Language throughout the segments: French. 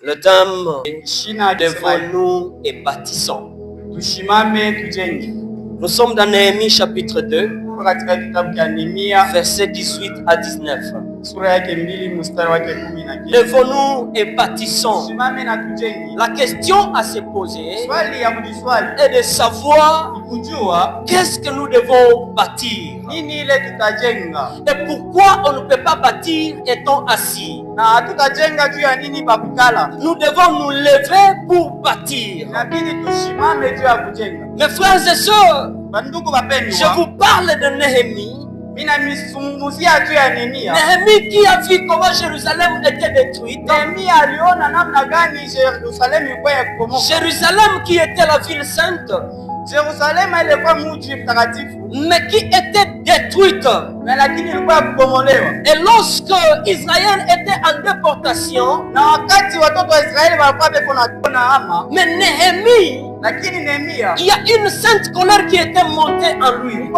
Le thème devons-nous et bâtissons. Nous sommes dans Néhémie chapitre 2, versets 18 à 19. Devons-nous et bâtissons. La question à se poser est de savoir qu'est-ce que nous devons bâtir et pourquoi on ne peut pas bâtir étant assis. Nous devons nous lever pour bâtir. Mes frères et sœurs, je vous parle de Néhémie. Néhémie qui a vu comment Jérusalem était détruite. Jérusalem qui était la ville sainte, mais qui était détruite. Et lorsque Israël était en déportation, mais Néhémie, il y a une sainte colère qui était montée en lui.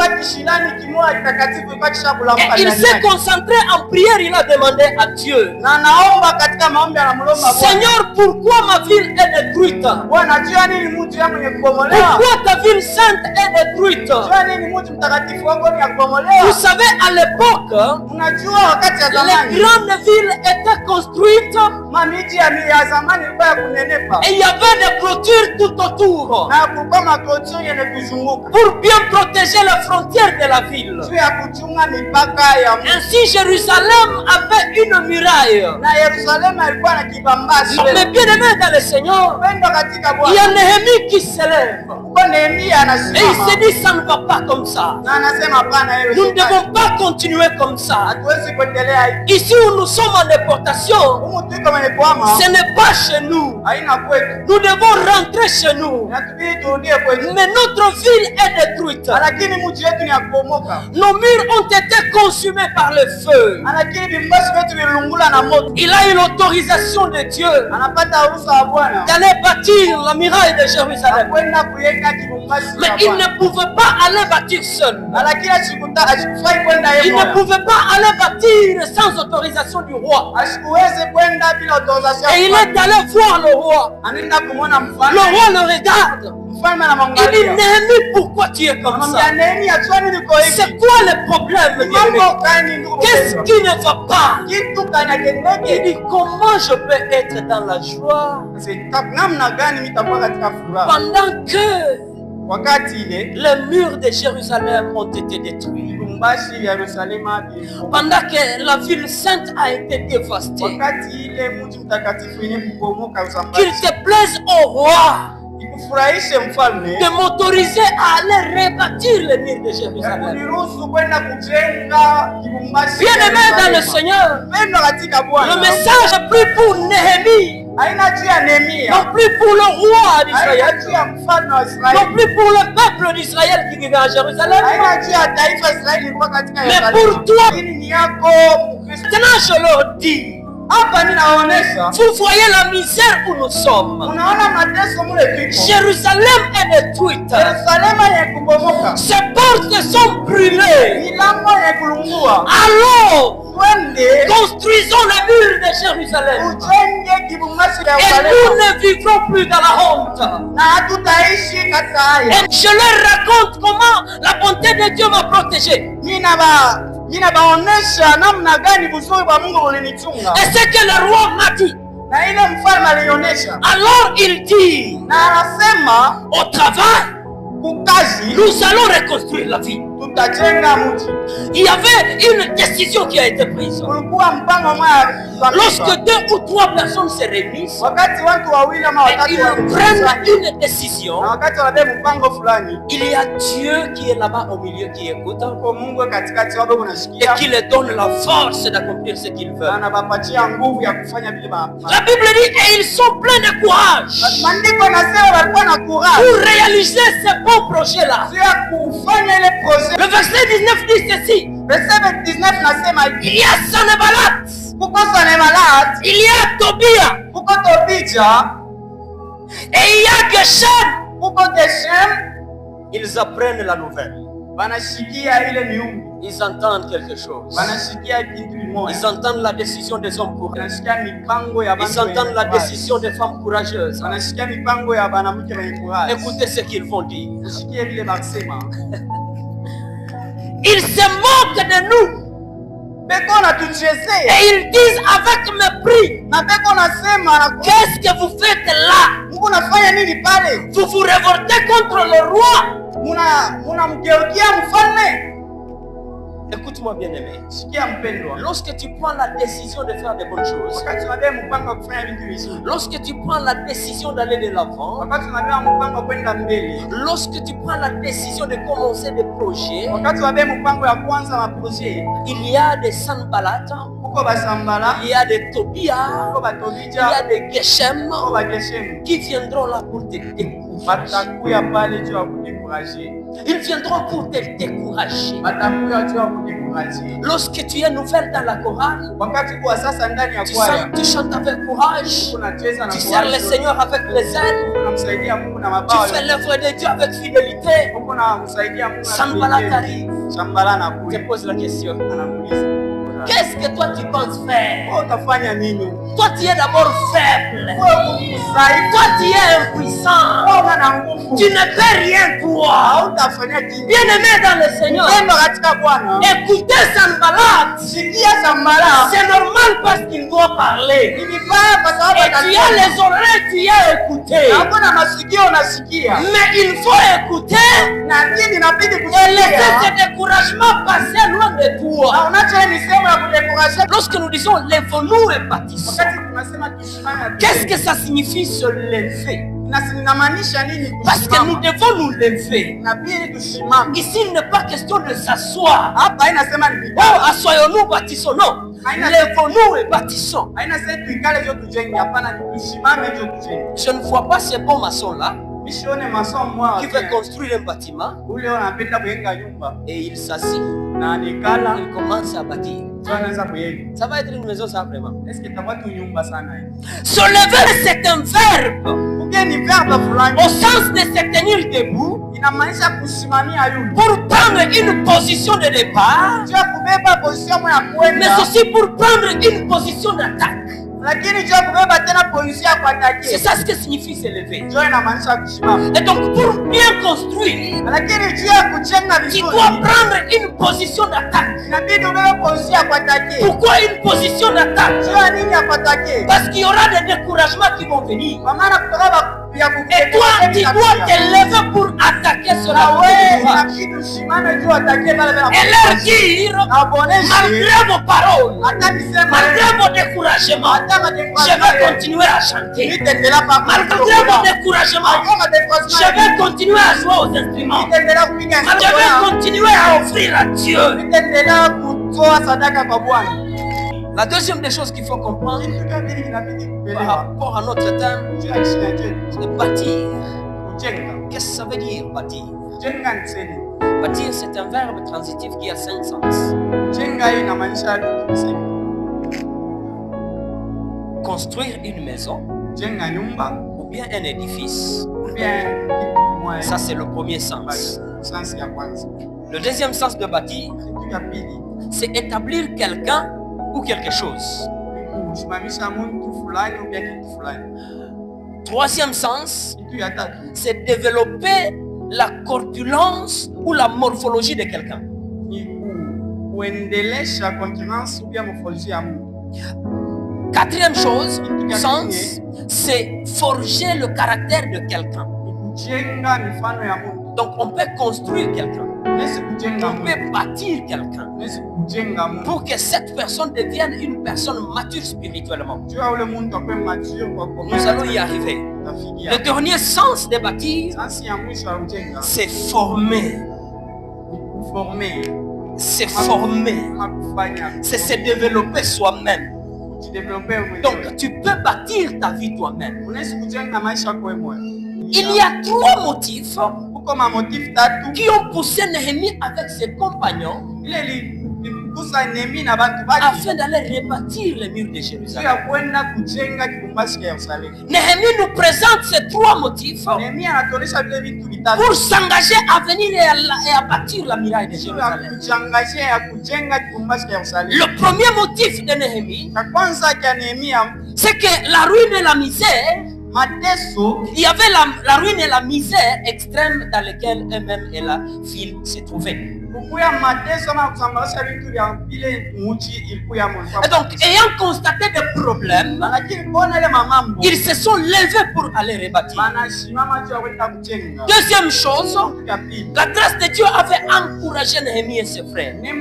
Et il s'est concentré en prière, il a demandé à Dieu, Seigneur, pourquoi ma ville est détruite? Pourquoi ta ville sainte est détruite? Vous savez, à l'époque, les grandes villes étaient construites et il y avait des clôtures tout autour pour bien protéger les frontières de la ville. Ainsi, Jérusalem avait une muraille. Mais bien aimé dans le Seigneur, il y a Néhémie qui s'élève. Et il se dit, ça ne va pas comme ça. Nous ne devons pas continuer comme ça. Ici où nous sommes en déportation, ce n'est pas chez nous. Nous devons rentrer chez nous. Mais notre ville est détruite. Nos murs ont été consumés par le feu. Il a eu l'autorisation de Dieu d'aller bâtir la muraille de Jérusalem. Mais il ne pouvait pas aller bâtir seul. Il ne pouvait pas aller bâtir sans autorisation du roi. Et il est allé voir le roi. Le roi le regarde. Il dit, Néhémie, pourquoi tu es comme ça? C'est quoi le problème? Qu'est-ce qui ne va pas? Il dit, comment je peux être dans la joie pendant que les murs de Jérusalem ont été détruits, pendant que la ville sainte a été dévastée? Qu'il te plaise au roi de m'autoriser à aller rebâtir les murs de Jérusalem. Bien aimé dans le Seigneur, le message est plus pour Néhémie, non plus pour le roi d'Israël, non plus pour le peuple d'Israël qui vivait à Jérusalem, mais pour toi. Maintenant je leur dis, vous voyez la misère où nous sommes. Jérusalem est détruite. Ses portes sont brûlées. Alors, construisons les murs de Jérusalem. Et nous ne vivrons plus dans la honte. Et je leur raconte comment la bonté de Dieu m'a protégé. Et c'est que le roi m'a dit. Alors il dit, au travail, nous allons reconstruire la ville. Il y avait une décision qui a été prise. Lorsque 2 ou 3 personnes se réunissent et ils prennent une décision, il y a Dieu qui est là-bas au milieu qui écoute et qui leur donne la force d'accomplir ce qu'ils veulent. La Bible dit, et ils sont pleins de courage pour réaliser ces bons projets-là. Le verset 19 dit ceci. Il y a Sanballat. Il y a Tobia. Et il y a Geshem. Ils apprennent la nouvelle. Ils entendent quelque chose. Ils entendent la décision des hommes courageux. Ils entendent la décision des femmes courageuses. Écoutez ce qu'ils vont dire. Ils se moquent de nous. Et ils disent avec mépris, qu'est-ce que vous faites là? Vous vous révoltez contre le roi. Écoute-moi bien aimé. Lorsque tu prends la décision de faire de bonnes choses, lorsque tu prends la décision d'aller de l'avant, lorsque tu prends la décision de commencer des projets, il y a des Sanballat, il y a des Tobia, il y a des Geshem qui viendront là pour te décourager. Ils viendront pour te décourager. Lorsque tu es nouvelle dans la chorale, tu chantes avec courage, tu sers le Seigneur avec les ailes, tu fais l'œuvre de Dieu avec fidélité. Sanballat arrive, je pose la question. Qu'est-ce que toi tu penses faire? Toi tu es d'abord faible. Toi tu es impuissant. Tu ne fais rien toi. Bien-aimé dans le Seigneur, écoutez Sanballat. C'est normal parce qu'il doit parler. Et tu as les oreilles, tu as écouté. Mais il faut écouter et laisser ce découragement passer loin de toi. Lorsque nous disons lève-nous et bâtissons, qu'est-ce que ça signifie se lever? Parce que nous devons nous lever. Ici, il n'est pas question de s'asseoir. Oh, assoyons-nous, bâtissons. Non. Lèvons-nous et bâtissons. Je ne vois pas ces bons maçons-là qui veut construire un bâtiment et il s'assied. Il commence à bâtir. Ça va être une maison simplement. Se lever, c'est un verbe. Au sens de se tenir debout pour prendre une position de départ, mais aussi pour prendre une position d'attaque. C'est ça ce que signifie se lever. Et donc pour bien construire, tu dois prendre une position d'attaque. Pourquoi une position d'attaque? Parce qu'il y aura des découragements qui vont venir. Et toi, tu dois te lever pour attaquer cela. Et leur dire, malgré vos paroles, malgré vos découragements, je vais continuer à chanter. Malgré vos découragements, je vais continuer à jouer aux instruments. Je vais continuer à offrir à Dieu. La deuxième des choses qu'il faut comprendre par rapport à notre thème, c'est bâtir. Qu'est-ce que ça veut dire bâtir? Bâtir, c'est un verbe transitif qui a 5 sens. Construire une maison ou bien un édifice. Ça, c'est le premier sens. Le deuxième sens de bâtir, c'est établir quelqu'un ou quelque chose. Troisième sens, c'est développer la corpulence ou la morphologie de quelqu'un. Quatrième chose, sens, c'est forger le caractère de quelqu'un. Donc on peut construire quelqu'un. On peut bâtir quelqu'un pour que cette personne devienne une personne mature spirituellement. Nous allons y arriver. Le dernier sens de bâtir, c'est former. C'est former. C'est se développer soi-même. Donc tu peux bâtir ta vie toi-même. Il y a 3 motifs qui ont poussé Néhémie avec ses compagnons afin d'aller rebâtir les murs de Jérusalem. Néhémie nous présente ces 3 motifs pour s'engager à venir et à bâtir la muraille de Jérusalem. Le premier motif de Néhémie, c'est que la ruine et la misère, il y avait la ruine et la misère extrême dans lesquelles eux-mêmes et la ville se trouvaient. Et donc, ayant constaté des problèmes, ils se sont levés pour aller rebâtir. Deuxième chose, la grâce de Dieu avait encouragé Néhémie et ses frères. Et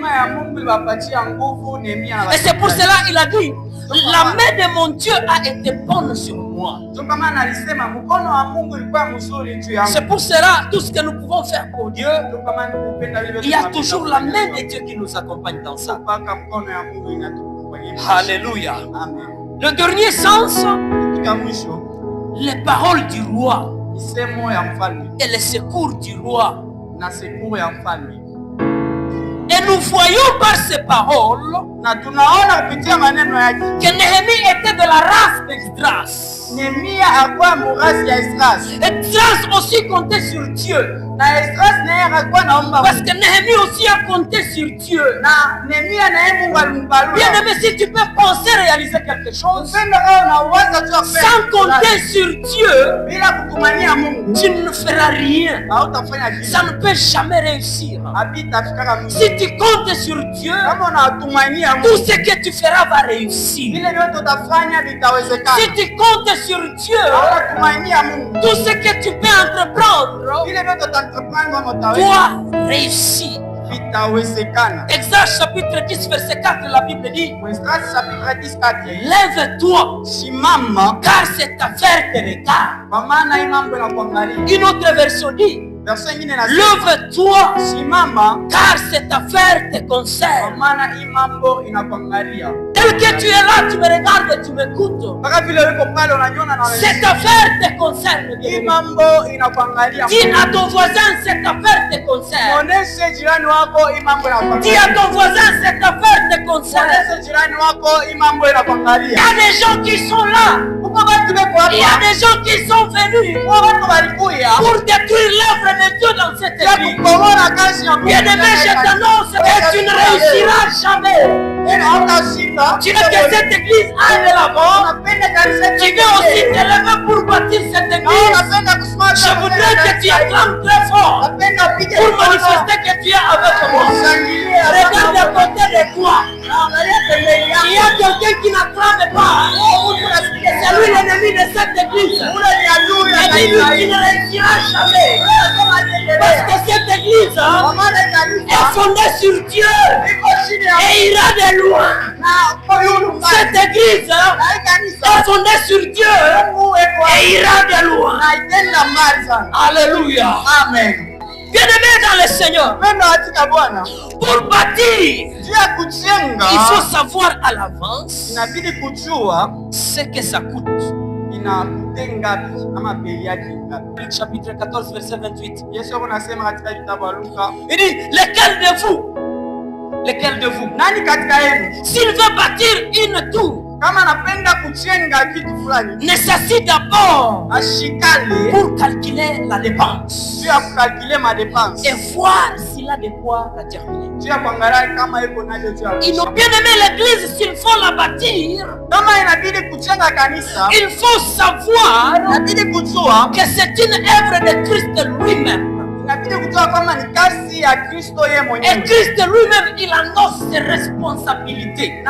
c'est pour cela qu'il a dit, la main de mon Dieu a été bonne sur moi. C'est pour cela, tout ce que nous pouvons faire pour Dieu, il y a toujours la main de Dieu qui nous accompagne dans ça. Alléluia. Le dernier sens, les paroles du roi et les secours du roi. Et nous voyons par ces paroles que Néhémie était de la race d'Esdras. Et Esdras aussi comptait sur Dieu. Parce que Néhémie aussi a compté sur Dieu. Bien aimé, si tu peux penser réaliser quelque chose sans compter sur Dieu, tu ne feras rien. Ça ne peut jamais réussir. Si tu comptes sur Dieu, tout ce que tu feras va réussir. Si tu comptes sur Dieu, tout ce que tu peux entreprendre doit réussir. Exode chapitre 10 verset 4, la Bible dit, lève-toi, car cette affaire te regarde. Une autre version dit, lève-toi, car cette affaire te concerne. Tel que tu es là, tu me regardes et tu m'écoutes. Cette affaire te concerne. Dis à ton voisin, cette affaire te concerne. Dis à ton voisin, cette affaire te concerne. Il y a des gens qui sont là. Il y a des gens qui sont venus pour détruire l'œuvre de Dieu dans cette église. Bien aimé, je t'annonce que tu ne réussiras jamais. Tu veux que cette église aille de l'avant. Tu veux aussi te lever pour bâtir cette église. Je voudrais que tu acclames très fort pour manifester que tu es avec moi. Regarde à côté de toi. Il y a quelqu'un qui n'acclame pas. C'est lui l'ennemi de cette église. Et dis-lui qu'il ne réussira jamais. Parce que cette église est fondée sur Dieu et ira de loin. Cette église est fondée sur Dieu et ira de loin. Alléluia. Amen. Bien-aimé dans le Seigneur, pour bâtir, il faut savoir à l'avance ce que ça coûte. Luc chapitre 14 verset 28. Il dit, lequel de vous s'il veut bâtir une tour, nécessite d'abord pour calculer la dépense et voir s'il a de quoi la terminer. Ils ont bien aimé l'église. S'il faut la bâtir, il faut savoir que c'est une œuvre de Christ lui-même. Et Christ lui-même, il annonce ses responsabilités.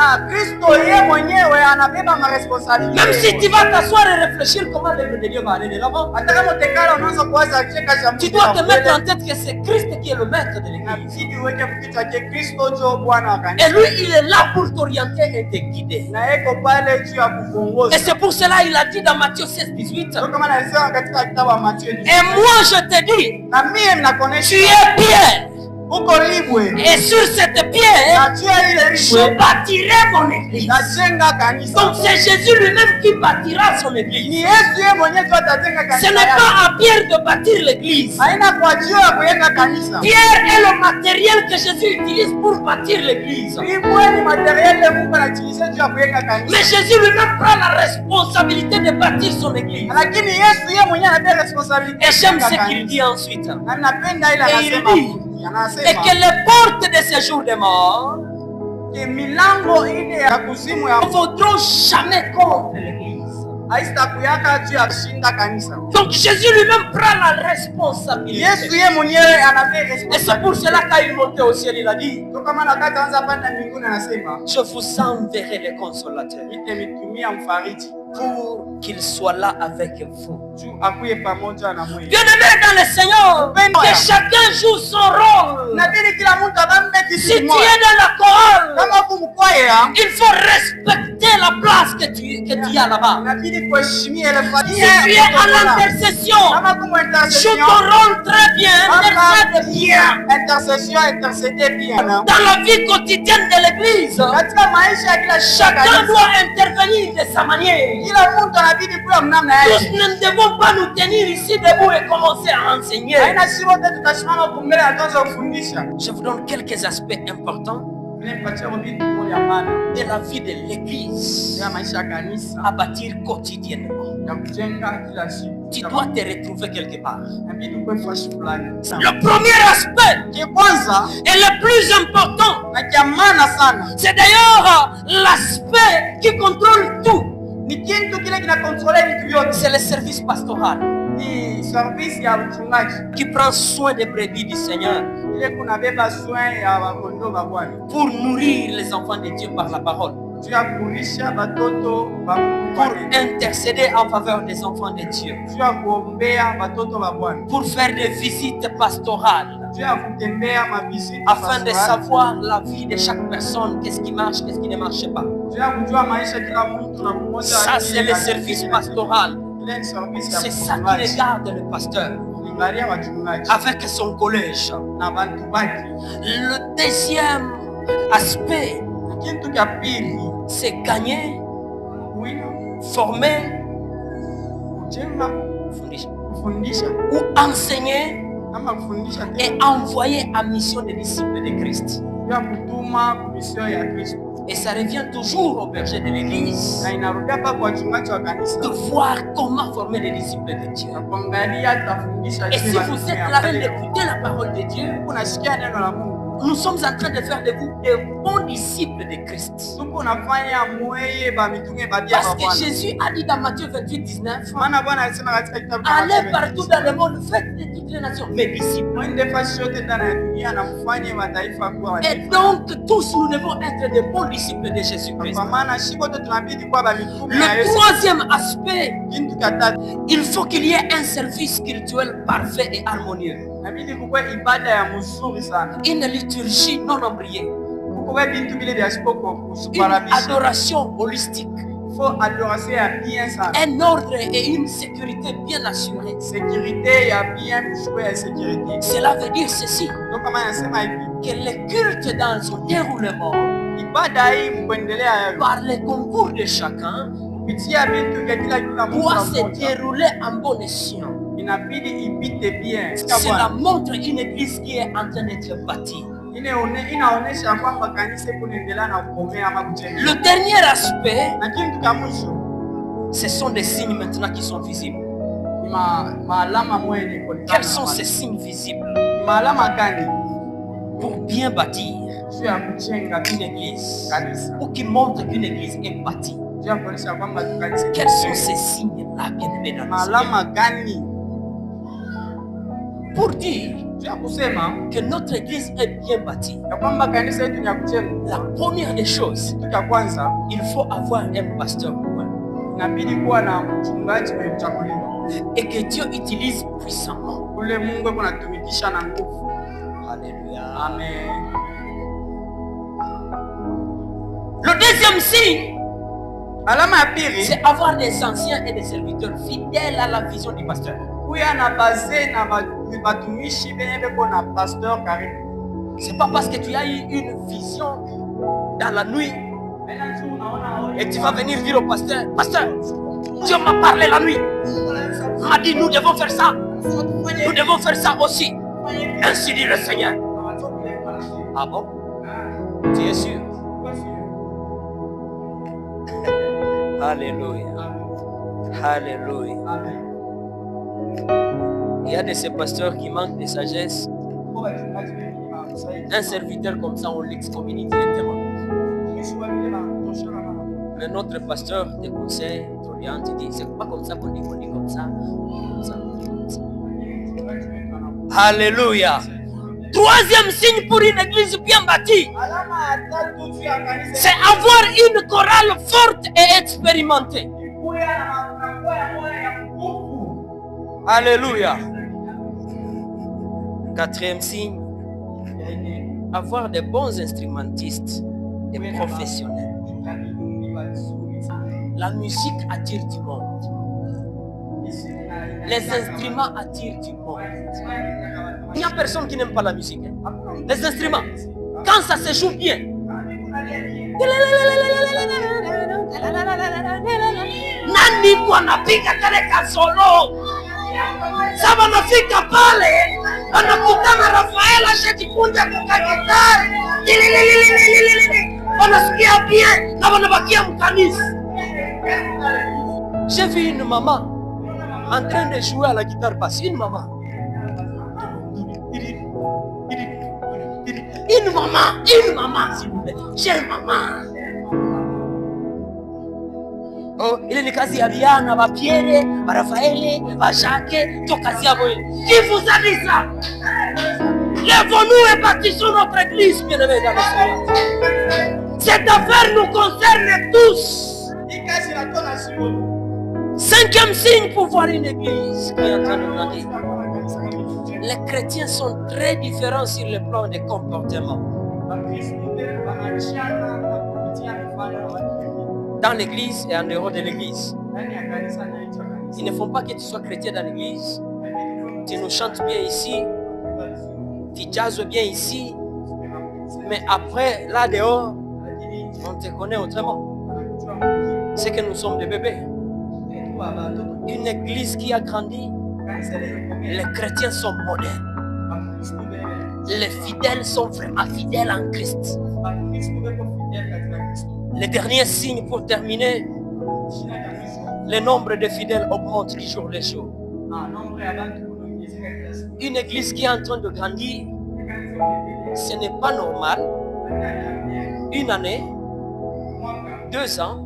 Même si tu vas t'asseoir et réfléchir comment l'œuvre de Dieu va aller de l'avant, tu dois te mettre en tête que c'est Christ qui est le maître de l'église. Et lui, il est là pour t'orienter et te guider. Et c'est pour cela qu'il a dit dans Matthieu 16, 18, et moi je te dis, tu es bien Et sur cette pierre, je bâtirai mon église. Donc c'est Jésus lui-même qui bâtira son église. Ce n'est pas à Pierre de bâtir l'église. Pierre est le matériel que Jésus utilise pour bâtir l'église. Mais Jésus lui-même prend la responsabilité de bâtir son église. Et j'aime ce qu'il dit ensuite. Et il dit, et que les portes de ce jour de mort ne vaudront jamais contre l'église. Donc Jésus lui-même prend la responsabilité. Et c'est pour cela qu'il montait au ciel, il a dit, je vous enverrai les consolateurs pour qu'il soit là avec vous. Bien-aimé dans le Seigneur, que chacun joue son rôle. Si tu es dans la chorale, il faut respecter la place que tu as là-bas. Si tu es à l'intercession, joue ton rôle très bien, intercède bien. Dans la vie quotidienne de l'église, chacun doit intervenir de sa manière. Tous ne devons pas nous tenir ici debout et commencer à enseigner. Je vous donne quelques aspects importants de la vie de l'église à bâtir quotidiennement. Tu dois te retrouver quelque part. Le premier aspect et le plus important, c'est d'ailleurs l'aspect qui contrôle tout. C'est le service pastoral qui prend soin des brebis du Seigneur pour nourrir les enfants de Dieu par la parole, pour intercéder en faveur des enfants de Dieu, pour faire des visites pastorales afin de savoir la vie de chaque personne, qu'est-ce qui marche, qu'est-ce qui ne marche pas. Ça, c'est le service pastoral. C'est ça qui regarde le pasteur avec son collège. Le deuxième aspect, c'est gagner, former ou enseigner et envoyer en mission des disciples de Christ. Et ça revient toujours au berger de l'église de voir comment former les disciples de Dieu. Et si vous êtes là d'écouter la parole de Dieu, nous sommes en train de faire de vous des bons disciples de Christ. Parce que Jésus a dit dans Matthieu 28, 19, allez partout dans le monde, faites de toutes les nations mes disciples. Et donc tous nous devons être des bons disciples de Jésus-Christ. Le troisième aspect, il faut qu'il y ait un service spirituel parfait et harmonieux. Une liturgie non embrayée. Une adoration holistique. Un ordre et une sécurité bien assurée. Cela veut dire ceci, que le culte dans son déroulement, par le concours de chacun, doit se dérouler en bon escient. Cela montre une église qui est en train d'être bâtie. Le dernier aspect, ce sont des signes maintenant qui sont visibles. Quels sont ces signes visibles pour bien bâtir une église ou qui montrent qu'une église est bâtie? Quels sont ces signes-là, bien-aimés dans le Seigneur? Pour dire que notre église est bien bâtie, la première des choses, il faut avoir un pasteur et que Dieu utilise puissamment. Alléluia. Amen. Le deuxième signe, c'est avoir des anciens et des serviteurs fidèles à la vision du pasteur. C'est pas parce que tu as eu une vision dans la nuit et tu vas venir dire au pasteur, pasteur, Dieu m'a parlé la nuit. Il m'a dit, nous devons faire ça. Nous devons faire ça aussi. Ainsi dit le Seigneur. Ah bon? Tu es sûr? Alléluia. Alléluia. Il y a de ces pasteurs qui manquent de sagesse. Un serviteur comme ça, on l'excommunie directement. Mais notre pasteur te conseille, t'oriente, te dit, c'est pas comme ça qu'on dit comme ça. Alléluia. Troisième signe pour une église bien bâtie, c'est avoir une chorale forte et expérimentée. Alléluia. Quatrième signe, avoir de bons instrumentistes et professionnels. La musique attire du monde. Les instruments attirent du monde. Il n'y a personne qui n'aime pas la musique. Les instruments, quand ça se joue bien, nani wanapiga kale kasolo sasa wanafika pale wanakutana Rafaela shejikunja kwa gitari wanasikia bien na wanabakia mkanisa. J'ai vu une maman en train de jouer à la guitare basse. Une maman. Une maman, s'il vous plaît. J'ai une maman. Oh, ile ni kazi ya Biana, ba Pierre, ba Raphaël, ba Jacques, ndio kazi yao ile. Qui vous a dit ça? Lèvons-nous et bâtissons notre église, bien-aimés dans le Seigneur. Cette affaire nous concerne tous. Cinquième signe pour voir une église qui est en train de grandir. Les chrétiens sont très différents sur le plan des comportements. Dans l'église et en dehors de l'église. Ils ne font pas que tu sois chrétien dans l'église. Tu nous chantes bien ici. Tu jazzes bien ici. Mais après, là dehors, on te connaît autrement. C'est que nous sommes des bébés. Une église qui a grandi, les chrétiens sont modernes. Les fidèles sont vraiment fidèles en Christ. Le dernier signe pour terminer, le nombre de fidèles augmente du jour le jour. Une église qui est en train de grandir, ce n'est pas normal. Une année, 2 ans,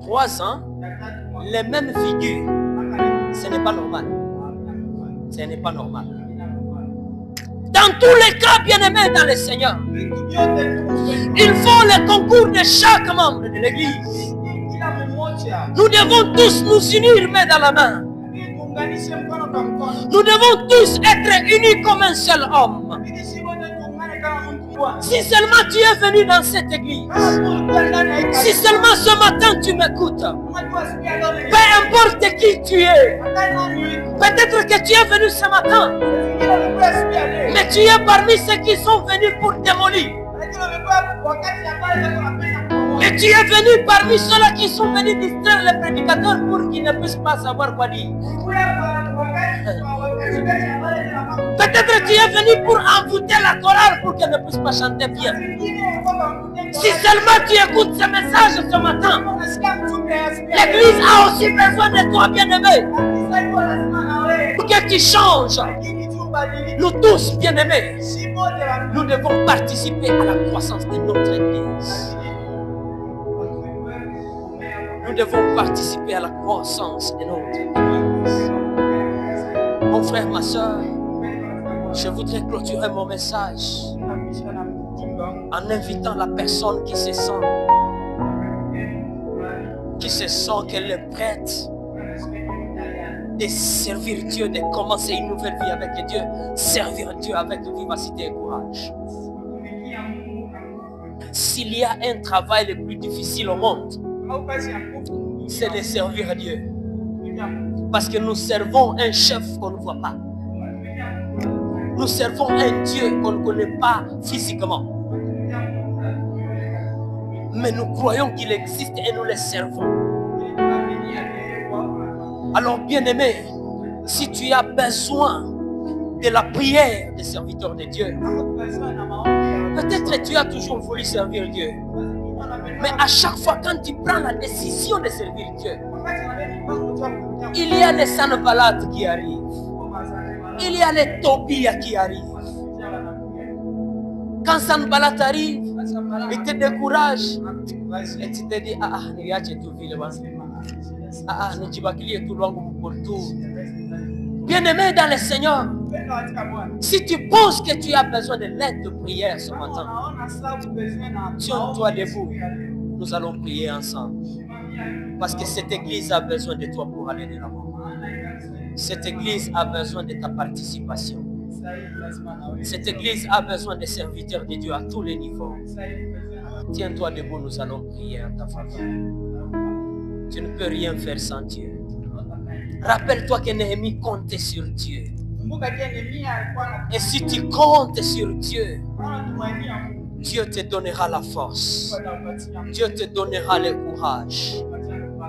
3 ans, les mêmes figures. Ce n'est pas normal. Ce n'est pas normal. Dans tous les cas, bien-aimés dans le Seigneur, il faut le concours de chaque membre de l'église. Nous devons tous nous unir main dans la main. Nous devons tous être unis comme un seul homme. Si seulement tu es venu dans cette église, si seulement ce matin tu m'écoutes, peu importe qui tu es, peut-être que tu es venu ce matin, mais tu es parmi ceux qui sont venus pour démolir. Et tu es venu parmi ceux-là qui sont venus distraire les prédicateurs pour qu'ils ne puissent pas savoir quoi dire. Peut-être tu es venu pour envoûter la chorale pour qu'elle ne puisse pas chanter bien. Si seulement tu écoutes ce message ce matin, l'église a aussi besoin de toi, bien-aimé, pour que tu changes. Nous tous, bien-aimés, nous devons participer à la croissance de notre église. Nous devons participer à la croissance de notre église. Mon frère, ma soeur, je voudrais clôturer mon message en invitant la personne qui se sent qu'elle est prête de servir Dieu, de commencer une nouvelle vie avec Dieu, servir Dieu avec vivacité et courage. S'il y a un travail le plus difficile au monde, c'est de servir Dieu. Parce que nous servons un chef qu'on ne voit pas. Nous servons un Dieu qu'on ne connaît pas physiquement. Mais nous croyons qu'il existe et nous le servons. Alors, bien-aimé, si tu as besoin de la prière des serviteurs de Dieu, peut-être que tu as toujours voulu servir Dieu. Mais à chaque fois quand tu prends la décision de servir Dieu, il y a les Sanballat qui arrivent. Il y a les Tobia qui arrivent. Quand Sanballat arrive, il te décourage. Et tu te dis, bien-aimé dans le Seigneur, si tu penses que tu as besoin de l'aide de prière ce matin, tiens-toi debout. Nous allons prier ensemble. Parce que cette église a besoin de toi pour aller de l'avant. Cette église a besoin de ta participation. Cette église a besoin des serviteurs de Dieu à tous les niveaux. Tiens-toi debout, nous allons prier en ta faveur. Tu ne peux rien faire sans Dieu. Rappelle-toi que Néhémie comptait sur Dieu. Et si tu comptes sur Dieu, Dieu te donnera la force. Dieu te donnera le courage.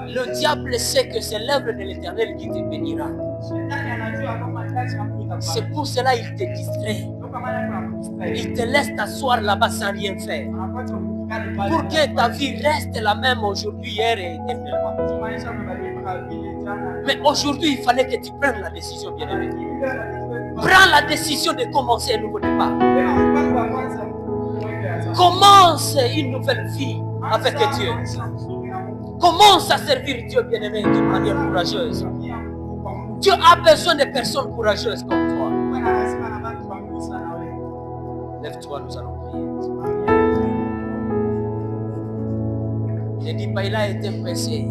Le diable sait que c'est l'œuvre de l'Éternel qui te bénira. C'est pour cela qu'il te distrait. Il te laisse t'asseoir là-bas sans rien faire. Pour que ta vie reste la même aujourd'hui, hier et éternellement. Mais aujourd'hui, il fallait que tu prennes la décision, bien-aimé. Prends la décision de commencer un nouveau départ. Commence une nouvelle vie avec Dieu. Commence à servir Dieu, bien-aimé, d'une manière courageuse. Dieu a besoin de personnes courageuses comme toi. Lève-toi, nous allons prier. Ne dis pas, il a été pressé.